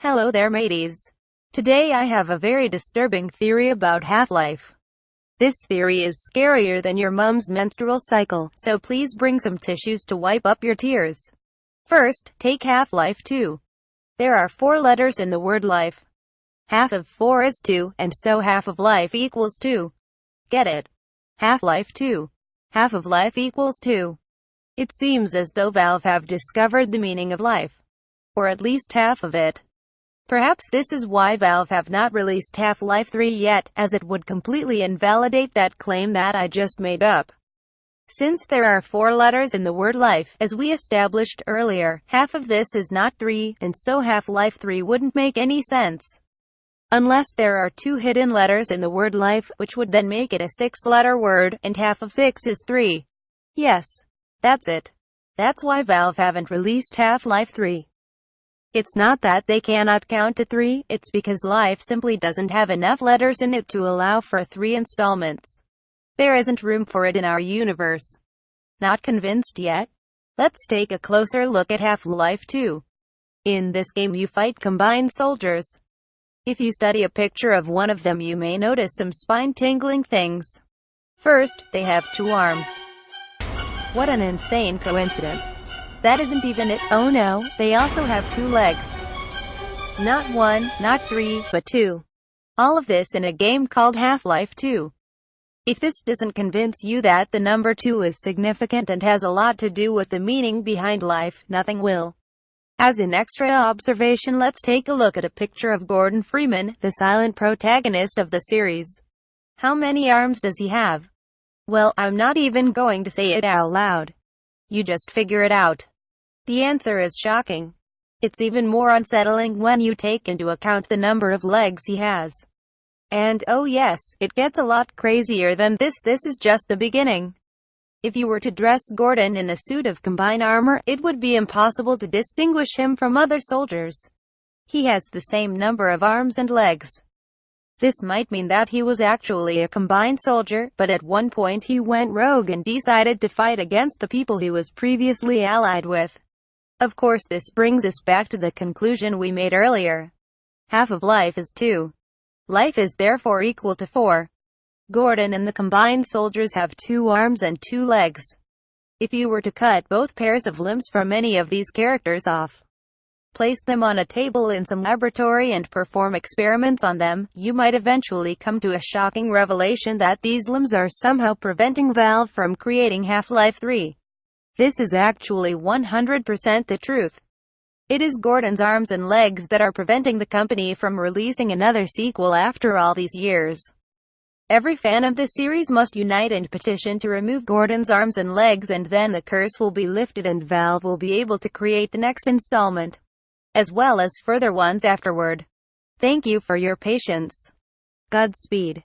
Hello there, mateys. Today I have a very disturbing theory about Half-Life. This theory is scarier than your mom's menstrual cycle, so please bring some tissues to wipe up your tears. First, take Half-Life 2. There are 4 letters in the word life. Half of 4 is 2, and so half of life equals 2. Get it? Half-Life 2. Half of life equals 2. It seems as though Valve have discovered the meaning of life. Or at least half of it. Perhaps this is why Valve have not released Half-Life 3 yet, as it would completely invalidate that claim that I just made up. Since there are 4 letters in the word life, as we established earlier, half of this is not 3, and so Half-Life 3 wouldn't make any sense. Unless there are 2 hidden letters in the word life, which would then make it a 6-letter word, and half of 6 is 3. Yes. That's it. That's why Valve haven't released Half-Life 3. It's not that they cannot count to 3, it's because life simply doesn't have enough letters in it to allow for 3 installments. There isn't room for it in our universe. Not convinced yet? Let's take a closer look at Half-Life 2. In this game you fight combined soldiers. If you study a picture of one of them you may notice some spine-tingling things. First, they have 2 arms. What an insane coincidence. That isn't even it. Oh no, they also have 2 legs. Not 1, not 3, but 2. All of this in a game called Half-Life 2. If this doesn't convince you that the number 2 is significant and has a lot to do with the meaning behind life, nothing will. As an extra observation, let's take a look at a picture of Gordon Freeman, the silent protagonist of the series. How many arms does he have? Well, I'm not even going to say it out loud. You just figure it out. The answer is shocking. It's even more unsettling when you take into account the number of legs he has. And, oh yes, it gets a lot crazier than this. This is just the beginning. If you were to dress Gordon in a suit of combined armor, it would be impossible to distinguish him from other soldiers. He has the same number of arms and legs. This might mean that he was actually a combined soldier, but at one point he went rogue and decided to fight against the people he was previously allied with. Of course, this brings us back to the conclusion we made earlier. Half of life is 2. Life is therefore equal to 4. Gordon and the combined soldiers have 2 arms and 2 legs. If you were to cut both pairs of limbs from any of these characters off, place them on a table in some laboratory and perform experiments on them, you might eventually come to a shocking revelation that these limbs are somehow preventing Valve from creating Half-Life 3. This is actually 100% the truth. It is Gordon's arms and legs that are preventing the company from releasing another sequel after all these years. Every fan of this series must unite and petition to remove Gordon's arms and legs, and then the curse will be lifted and Valve will be able to create the next installment, as well as further ones afterward. Thank you for your patience. Godspeed.